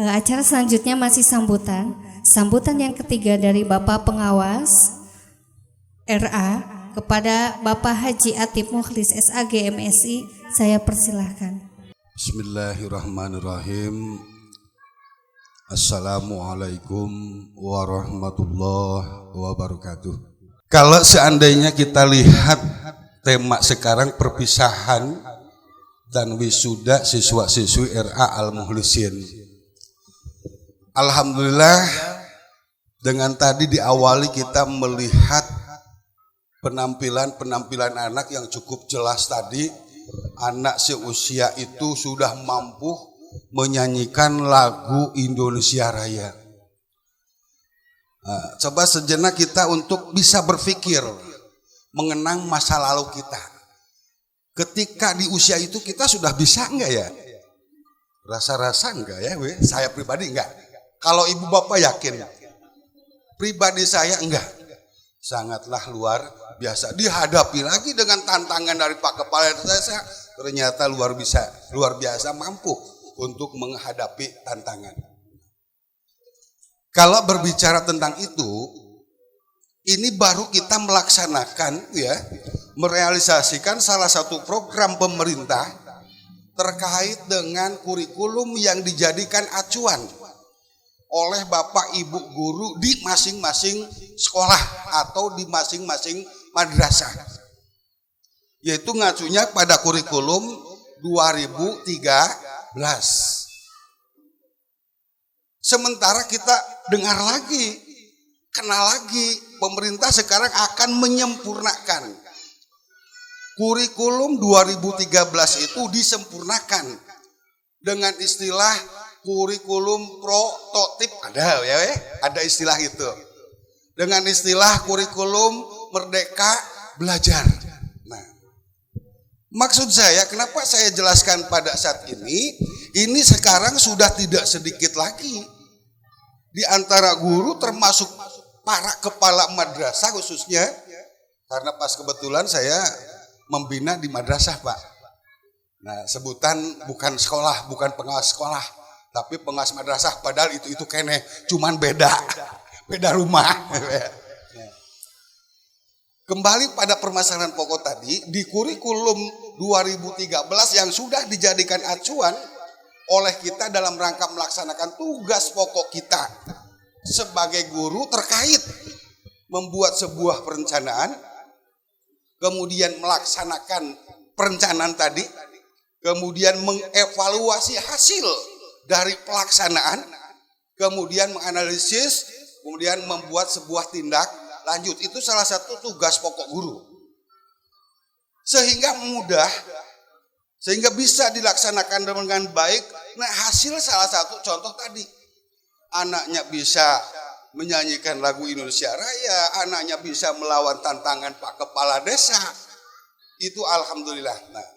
Acara selanjutnya masih sambutan yang ketiga dari Bapak Pengawas RA kepada Bapak Haji Atip Mukhlis SAG MSI. Saya persilahkan. Bismillahirrahmanirrahim. Assalamualaikum warahmatullahi wabarakatuh. Kalau seandainya kita lihat tema sekarang perpisahan dan wisuda siswa-siswi RA Al-Mukhlisin, alhamdulillah dengan tadi diawali kita melihat penampilan anak yang cukup jelas tadi. Anak seusia itu sudah mampu menyanyikan lagu Indonesia Raya. Coba sejenak kita untuk bisa berpikir mengenang masa lalu kita. Ketika di usia itu kita sudah bisa enggak ya? Rasa-rasa enggak ya? Saya pribadi enggak. Kalau ibu bapak yakin? Pribadi saya enggak. Sangatlah luar biasa. Dihadapi lagi dengan tantangan dari Pak Kepala Desa, ternyata luar biasa mampu untuk menghadapi tantangan. Kalau berbicara tentang itu, ini baru kita melaksanakan ya, merealisasikan salah satu program pemerintah terkait dengan kurikulum yang dijadikan acuan oleh Bapak Ibu guru di masing-masing sekolah atau di masing-masing madrasah, yaitu ngacunya pada kurikulum 2013. Sementara kita dengar lagi, kenal lagi, pemerintah sekarang akan menyempurnakan kurikulum 2013 itu, disempurnakan dengan istilah kurikulum prototip. Ada istilah itu, dengan istilah kurikulum merdeka belajar. Nah, maksud saya kenapa saya jelaskan pada saat ini sekarang sudah tidak sedikit lagi di antara guru termasuk para kepala madrasah khususnya, karena pas kebetulan saya membina di madrasah Pak. Nah, sebutan bukan sekolah, bukan pengawas sekolah, tapi pengawas madrasah, padahal itu kene, cuman beda rumah. Kembali pada permasalahan pokok tadi, di kurikulum 2013 yang sudah dijadikan acuan oleh kita dalam rangka melaksanakan tugas pokok kita sebagai guru terkait membuat sebuah perencanaan, kemudian melaksanakan perencanaan tadi, kemudian mengevaluasi hasil dari pelaksanaan, kemudian menganalisis, kemudian membuat sebuah tindak lanjut. Itu salah satu tugas pokok guru. Sehingga mudah, sehingga bisa dilaksanakan dengan baik. Nah, hasil salah satu contoh tadi, anaknya bisa menyanyikan lagu Indonesia Raya, anaknya bisa melawan tantangan Pak Kepala Desa. Itu alhamdulillah. Nah,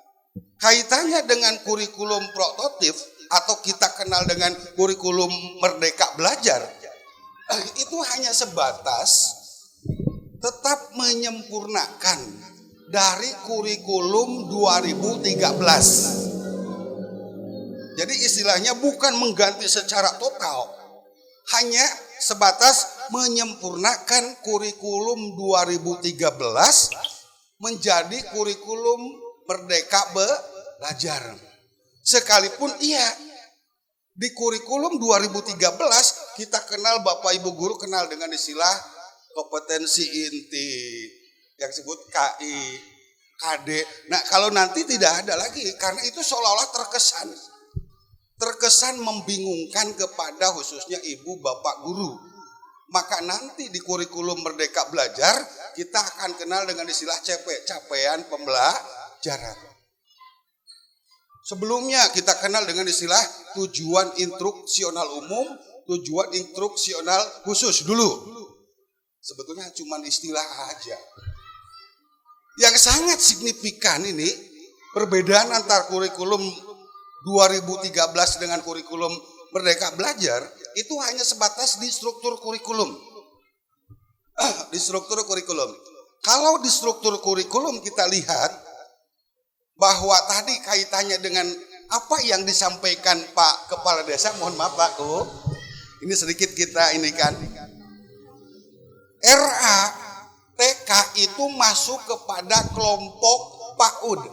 kaitannya dengan kurikulum prototip atau kita kenal dengan kurikulum merdeka belajar, itu hanya sebatas tetap menyempurnakan dari kurikulum 2013. Jadi istilahnya bukan mengganti secara total, hanya sebatas menyempurnakan kurikulum 2013 menjadi kurikulum merdeka belajar. Sekalipun di kurikulum 2013 kita kenal, Bapak Ibu guru kenal dengan istilah kompetensi inti yang disebut KI, KD. Nah, kalau nanti tidak ada lagi, karena itu seolah-olah terkesan membingungkan kepada khususnya ibu bapak guru. Maka nanti di kurikulum merdeka belajar kita akan kenal dengan istilah CP, capaian pembelajaran. Sebelumnya kita kenal dengan istilah tujuan instruksional umum, tujuan instruksional khusus dulu. Sebetulnya cuma istilah aja. Yang sangat signifikan ini perbedaan antara kurikulum 2013 dengan kurikulum merdeka belajar itu hanya sebatas di struktur kurikulum. Di struktur kurikulum. Kalau di struktur kurikulum kita lihat bahwa tadi kaitannya dengan Apa yang disampaikan Pak Kepala Desa? Mohon maaf Pak Ku, ini sedikit kita ini kan. RA TK itu masuk kepada kelompok PAUD.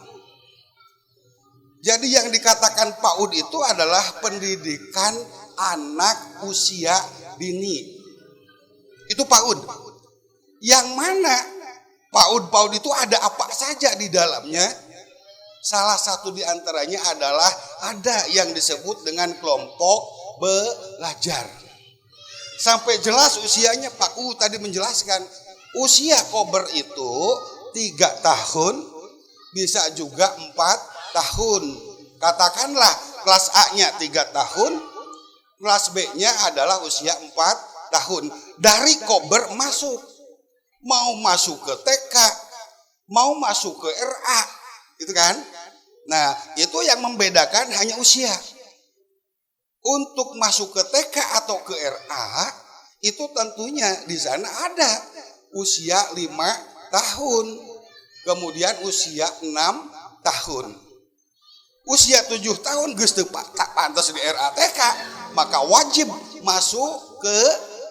Jadi yang dikatakan PAUD itu adalah pendidikan anak usia dini. Itu PAUD. Yang mana PAUD itu ada apa saja di dalamnya? Salah satu di antaranya adalah ada yang disebut dengan kelompok belajar. Sampai jelas usianya Pak U tadi menjelaskan. Usia kober itu 3 tahun, bisa juga 4 tahun. Katakanlah kelas A-nya 3 tahun, kelas B-nya adalah usia 4 tahun. Dari kober masuk. Mau masuk ke TK, mau masuk ke RA, gitu kan? Nah, itu yang membedakan hanya usia. Untuk masuk ke TK atau ke RA, itu tentunya di sana ada usia 5 tahun, kemudian usia 6 tahun. Usia 7 tahun geus teu tak pantas di RA TK, maka wajib masuk ke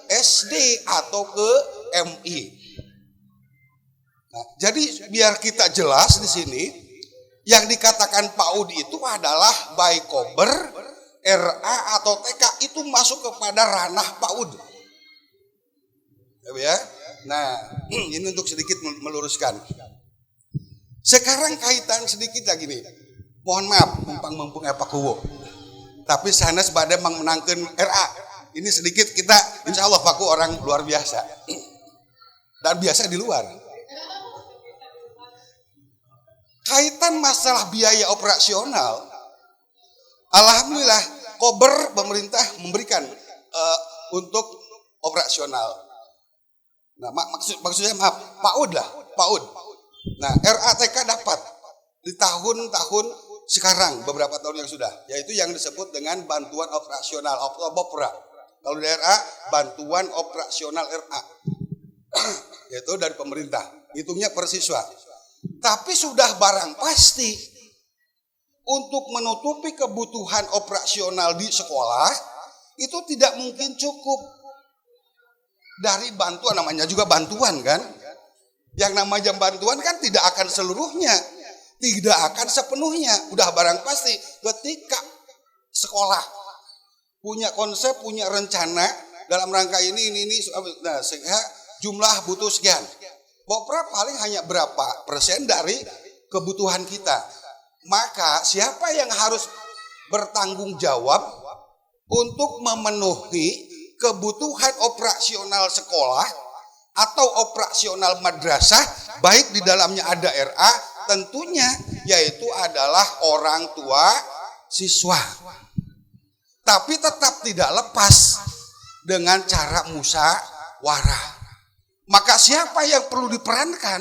SD atau ke MI. Nah, jadi biar kita jelas di sini, yang dikatakan PAUD itu adalah baik kober, RA atau TK itu masuk kepada ranah PAUD. Ya. Nah, ini untuk sedikit meluruskan. Sekarang kaitan sedikit lagi nih. Mohon maaf, mumpung Pak Kuwo. Tapi sana sebagai menangkan RA. Ini sedikit kita, insya Allah Pak Kuwo orang luar biasa. Dan biasa di luar. Kaitan masalah biaya operasional, alhamdulillah kober pemerintah memberikan untuk operasional. Nah, maksudnya maaf, PAUD lah, PAUD. Nah, RATK dapat di tahun-tahun sekarang, beberapa tahun yang sudah, yaitu yang disebut dengan bantuan operasional atau BOPRA. Kalau di RA, bantuan operasional RA, yaitu dari pemerintah, hitungnya per siswa. Tapi sudah barang pasti untuk menutupi kebutuhan operasional di sekolah itu tidak mungkin cukup dari bantuan, namanya juga bantuan kan. Yang namanya bantuan kan tidak akan seluruhnya, tidak akan sepenuhnya. Udah barang pasti ketika sekolah punya konsep, punya rencana dalam rangka ini, nah sehingga jumlah butuh sekian. BOPRA paling hanya berapa persen dari kebutuhan kita. Maka siapa yang harus bertanggung jawab untuk memenuhi kebutuhan operasional sekolah atau operasional madrasah, baik di dalamnya ada RA, tentunya yaitu adalah orang tua siswa. Tapi tetap tidak lepas dengan cara musyawarah. Maka siapa yang perlu diperankan,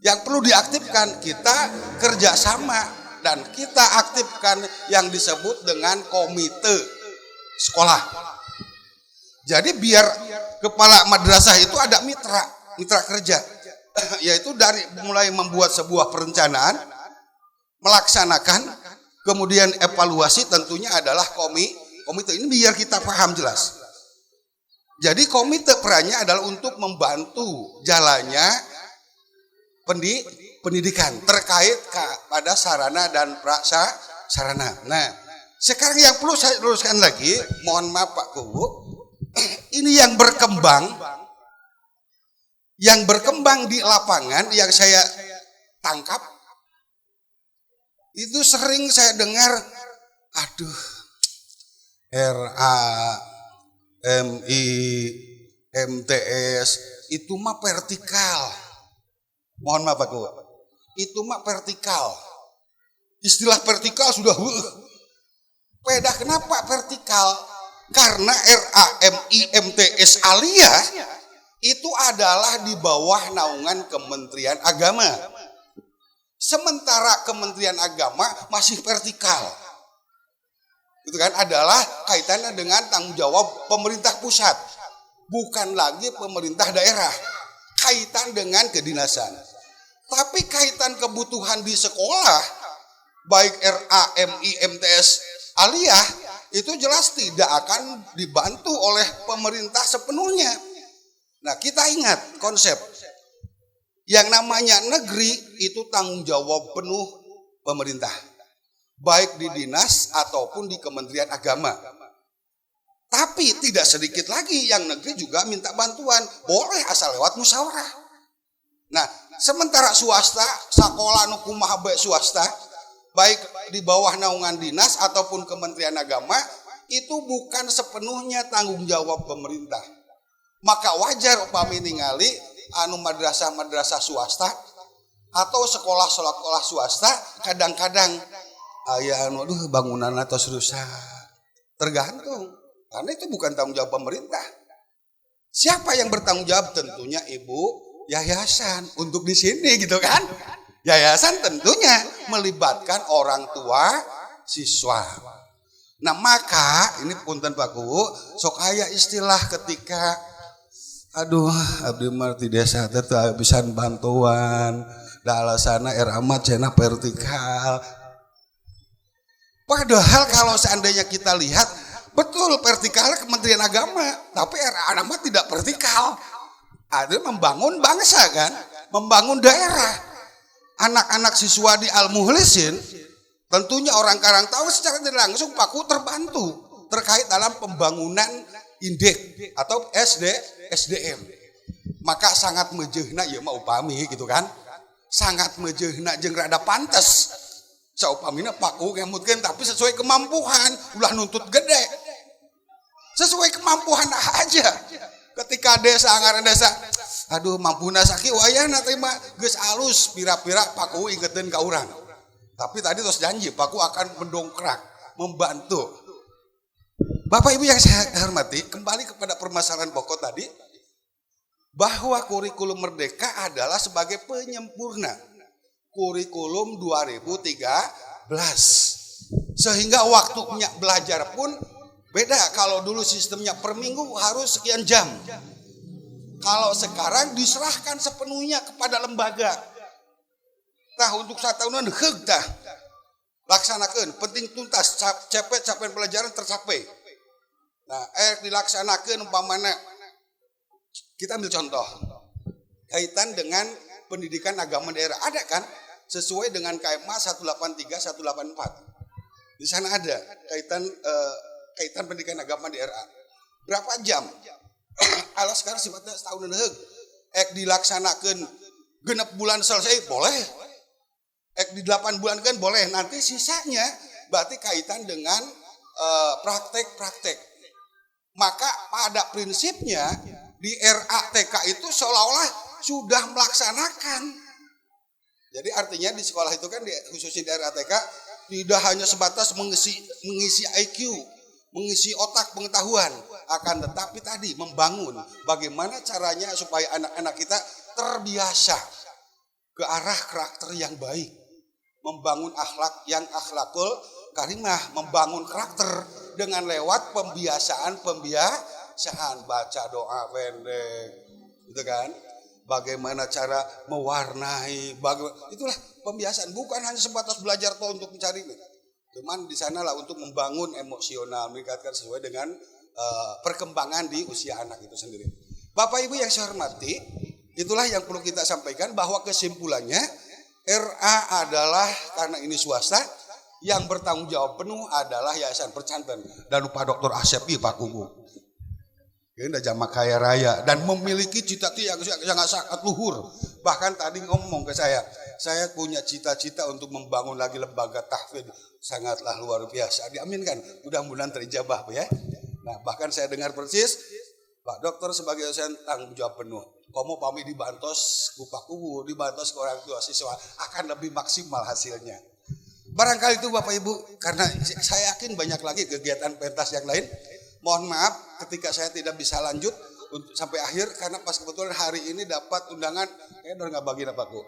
yang perlu diaktifkan, kita kerjasama dan kita aktifkan yang disebut dengan komite sekolah. Jadi biar kepala madrasah itu ada mitra kerja, yaitu dari mulai membuat sebuah perencanaan, melaksanakan, kemudian evaluasi, tentunya adalah komite ini biar kita paham jelas. Jadi komite perannya adalah untuk membantu jalannya pendidikan terkait pada sarana dan prasarana. Nah, sekarang yang perlu saya luruskan lagi, mohon maaf Pak Kuwu, ini yang berkembang di lapangan yang saya tangkap, itu sering saya dengar, aduh, RA, MI, MTS, itu mah vertikal. Mohon maaf Pak Kuwu, itu mah vertikal. Istilah vertikal sudah beda. Kenapa vertikal? Karena RA, MI, MTS Alia itu adalah di bawah naungan Kementerian Agama. Sementara Kementerian Agama masih vertikal. Itu kan adalah kaitannya dengan tanggung jawab pemerintah pusat, bukan lagi pemerintah daerah. Kaitan dengan kedinasan. Tapi kaitan kebutuhan di sekolah baik RA, MI, MTS, aliyah, itu jelas tidak akan dibantu oleh pemerintah sepenuhnya. Nah, kita ingat konsep yang namanya negeri itu tanggung jawab penuh pemerintah, baik di dinas ataupun di Kementerian Agama. Tapi tidak sedikit lagi yang negeri juga minta bantuan, boleh asal lewat musyawarah. Nah, sementara swasta, sekolah nu kumaha bae swasta, baik di bawah naungan dinas ataupun Kementerian Agama, itu bukan sepenuhnya tanggung jawab pemerintah. Maka wajar upami ningali anu madrasah swasta atau sekolah swasta kadang-kadang aya anu bangunan atau rusak. Tergantung, karena itu bukan tanggung jawab pemerintah. Siapa yang bertanggung jawab? Tentunya ibu yayasan untuk di sini gitu kan. Yayasan tentunya melibatkan orang tua siswa. Nah, maka ini punten Pak Kuwu, sok aya istilah ketika aduh abdi mah di desa teh teu pisan bantuan, da alasana RA cenah vertikal. Padahal kalau seandainya kita lihat betul vertikalnya Kementerian Agama, tapi RA mah tidak vertikal. Ada membangun bangsa kan, membangun daerah. Anak-anak siswa di Al-Mukhlisin tentunya orang Karang tahu secara tidak langsung Pak Kuwu terbantu terkait dalam pembangunan indek atau SDM. Maka sangat mejeuna ya mah upami gitu kan. Sangat mejeuna jeung rada pantes. Saupamina Pak Kuwu ngemutkeun tapi sesuai kemampuan, ulah nuntut gede. Sesuai kemampuan aja. Ketika desa anggaran desa, aduh mampuna sakit wayahna teh mah geus alus pira-pira Pak Kuwu ingetin ka urang. Tapi tadi terus janji Pak Kuwu akan mendongkrak, membantu. Bapak Ibu yang saya hormati, kembali kepada permasalahan pokok tadi, bahwa kurikulum Merdeka adalah sebagai penyempurna kurikulum 2013. Sehingga waktunya belajar pun beda. Kalau dulu sistemnya per minggu harus sekian jam. Kalau sekarang diserahkan sepenuhnya kepada lembaga. Tah untuk 1 tahunan heug tah. Laksanakeun, penting tuntas, capaian pelajaran tercapai. Nah, dilaksanakeun umpamana kita ambil contoh kaitan dengan pendidikan agama daerah, ada kan sesuai dengan KMA 183 184. Di sana ada kaitan pendidikan agama daerah. Berapa jam? Alas sekarang sifatnya setahun heug. Ek dilaksanakeun genep bulan selesai boleh. Ek di 8 bulan kan boleh. Nanti sisanya berarti kaitan dengan praktek-praktek. Maka pada prinsipnya di RATK itu seolah-olah sudah melaksanakan. Jadi artinya di sekolah itu kan khususnya di RATK tidak hanya sebatas mengisi IQ, mengisi otak pengetahuan, akan tetapi tadi membangun bagaimana caranya supaya anak-anak kita terbiasa ke arah karakter yang baik, membangun akhlak yang akhlakul karimah, membangun karakter dengan lewat pembiasaan baca doa pendek, gitu kan? Bagaimana cara mewarnai, itulah pembiasaan, bukan hanya sebatas belajar toh untuk mencari ini. Cuman di sanalah untuk membangun emosional, meningkatkan sesuai dengan perkembangan di usia anak itu sendiri. Bapak Ibu yang saya hormati, itulah yang perlu kita sampaikan bahwa kesimpulannya RA adalah karena ini swasta, yang bertanggung jawab penuh adalah Yayasan Percanten dan lupa Dr. Asep Pak Kuwu. Ini udah jamak kaya raya dan memiliki cita-cita yang sangat luhur. Bahkan tadi ngomong ke saya punya cita-cita untuk membangun lagi lembaga tahfidz, sangatlah luar biasa. Diaminkan, mudah-mudahan terijabah ya. Nah, bahkan saya dengar persis Pak Dokter sebagai dosen tanggung jawab penuh. Komo pami dibantos ku Pak Kuwu, dibantos ke orang tua siswa akan lebih maksimal hasilnya. Barangkali itu Bapak Ibu, karena saya yakin banyak lagi kegiatan pentas yang lain. Mohon maaf ketika saya tidak bisa lanjut sampai akhir karena pas kebetulan hari ini dapat undangan, udah nggak bagi apa Ku.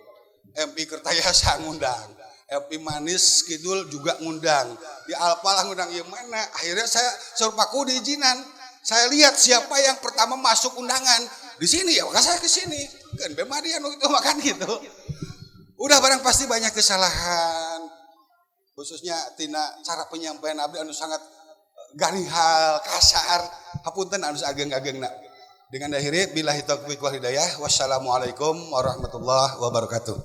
MI Kertayasa ngundang, MI Manis Kidul juga ngundang, di Alpalah ngundang yang mana. Akhirnya saya suruh Pak Kuwu diizinan. Saya lihat siapa yang pertama masuk undangan di sini ya, maka saya ke sini. Kan Bemadian itu makan gitu. Udah barang pasti banyak kesalahan. khususnya tina cara penyampaian abdi anu sangat garihal, kasar, hapunten anu ageng-agengna. Dengan akhirnya billahi taufiq wal hidayah. Wassalamualaikum warahmatullahi wabarakatuh.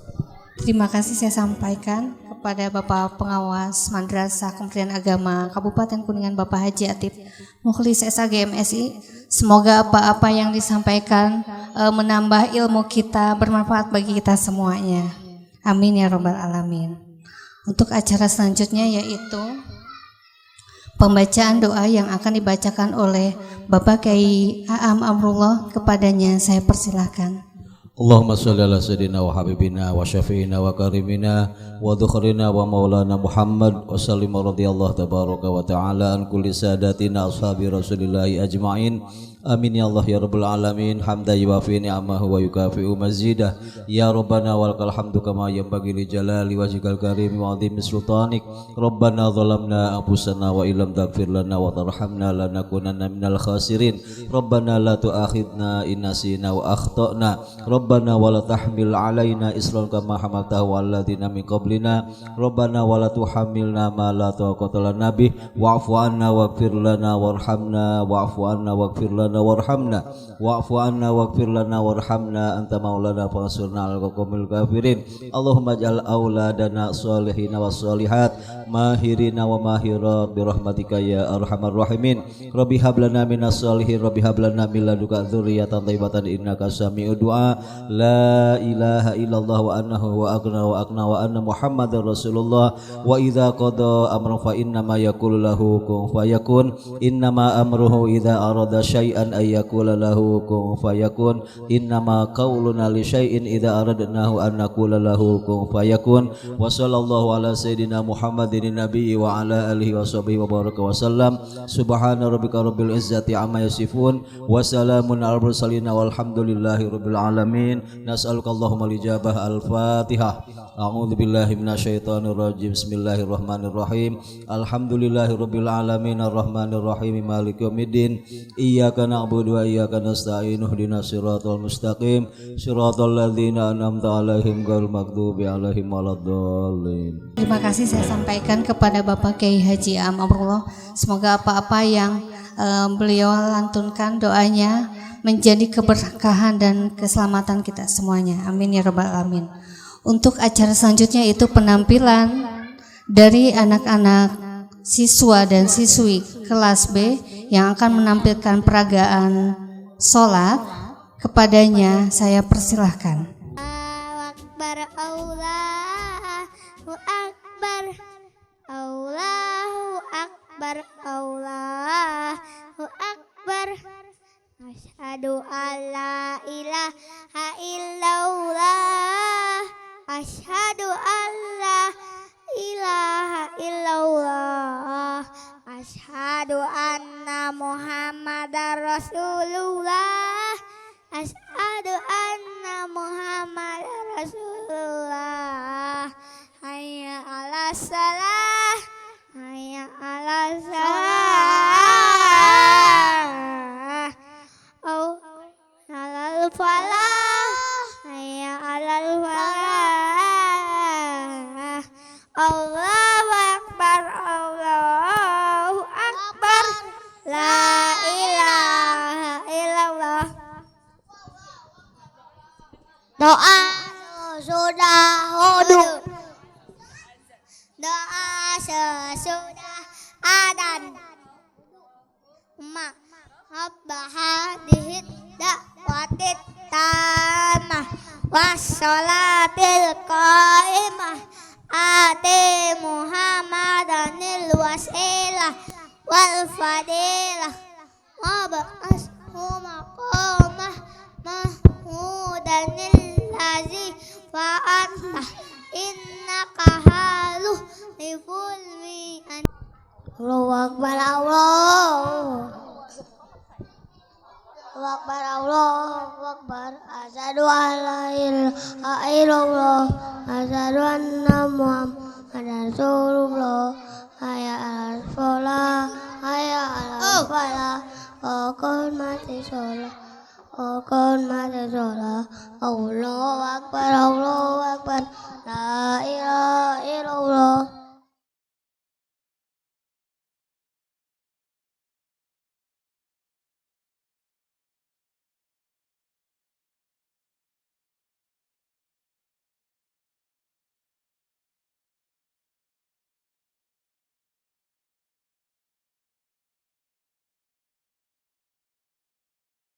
Terima kasih saya sampaikan kepada Bapak Pengawas Madrasah Kementerian Agama Kabupaten Kuningan Bapak Haji Atif Mukhlis SAG MSI. Semoga apa-apa yang disampaikan menambah ilmu kita, bermanfaat bagi kita semuanya. Amin ya rabbal alamin. Untuk acara selanjutnya yaitu pembacaan doa yang akan dibacakan oleh Bapak Kiai Aam Amrullah. Kepadanya saya persilahkan. Allahumma sholli ala sayyidina wa habibina wa syafi'ina wa karimina wa dhukhrina wa maulana Muhammad wa sallim radhiyallahu tabaraka wa ta'ala an kulli sadatina ashabi rasulillahi ajma'in. Amin ya Allah ya rabbal alamin. Hamda yuwafi ni'amahu wa yukafi'u mazidah. Ya rabbana walakal hamdu kama yanbaghi li jalali wajhikal karim wa 'azimi sultanik. Rabbana zalamna anfusana wa illam taghfir lana wa tarhamna lanakunanna minal khasirin. Rabbana la tu'akhidna in nasina wa akhtana. Rabbana wa la tahmil 'alaina isran kama hamaltahu 'alal ladzina min qablina. Rabbana wa la tuhammilna ma la taqata lana bih wa'fu 'anna waghfir lana warhamna wa'fu 'anna waghfir lana warhamna wa'fu 'anna waghfir lana warhamna anta maulana fansurna 'alal qaumil kafirin. Allahumma ij'al auladana shalihina was shalihat mahirina wa mahirat bi rahmatika ya arhamar rahimin. Rabbi hab lana minas shalihin rabbi hab lana min ladunka dzurriyyatan thayyibatan innaka sami'ud du'a. La ilaha illallah wa annahu wa aqna wa anna muhammadar rasulullah. Wa idza qada amran fa innama yaqulu lahu kun fayakun. Innama amruhu idza arada syai'an ay yaqula lahu kun fayakun. Innama qauluna li syai'in idza aradnahu an naqula lahu kun fayakun. Wa sallallahu ala sayyidina Muhammadin nabiyyi wa ala alihi wa sahbihi wa baraka wa sallam. Subhana rabbika rabbil izzati amma yasifun wa salamun alal mursalin walhamdulillahi rabbil alamin. Nas'aluka Allahumma lijabah al-Fatihah. A'udzu billahi minasyaitonir rajim. Bismillahirrahmanirrahim. Alhamdulillahi rabbil alamin arrahmanir rahim maliki yaumiddin. Iyyaka na'budu wa iyyaka nasta'in ihdinas siratal mustaqim siratal ladzina an'amta 'alaihim ghairil maghdubi 'alaihim waladdallin. Terima kasih saya sampaikan kepada Bapak Kiai Haji Aam Amrullah. Semoga apa-apa yang beliau lantunkan doanya menjadi keberkahan dan keselamatan kita semuanya. Amin ya rabbal alamin. Untuk acara selanjutnya itu penampilan dari anak-anak siswa dan siswi kelas B yang akan menampilkan peragaan sholat. Kepadanya saya persilahkan. Akbar Allahu Akbar Allahu Akbar Allahu Akbar. Asyhadu alla ilaha illallah. Asyhadu alla ilaha illallah. Asyhadu anna Muhammadar Rasulullah. Asyhadu anna Muhammadar Rasulullah. Hayya 'alas shalah. Hayya 'alas shalah. Oh, 'alal falah. Hayya 'alal falah. Allahu akbar Allahu akbar. La ilaha illallah. Doa sudah wudu. Doa sesudah adzan. Ma habbaha dihidda watit tamah wassalatil qaimah ati Muhammadanil wasilah wal fadilah wa ba'ashu maqamah mahmudanil lazi fa'atah innaka haluh lifulmi. Allahu akbar Allahu akbar Allahu akbar. Asyhadu an la ilaha illallah. Asyhadu anna Muhammadar Rasulullah. Hayya 'alal shalah. Hayya 'alal falah. Qul mati shalah. Qul mati shalah. Allahu akbar Allahu akbar. La ilaha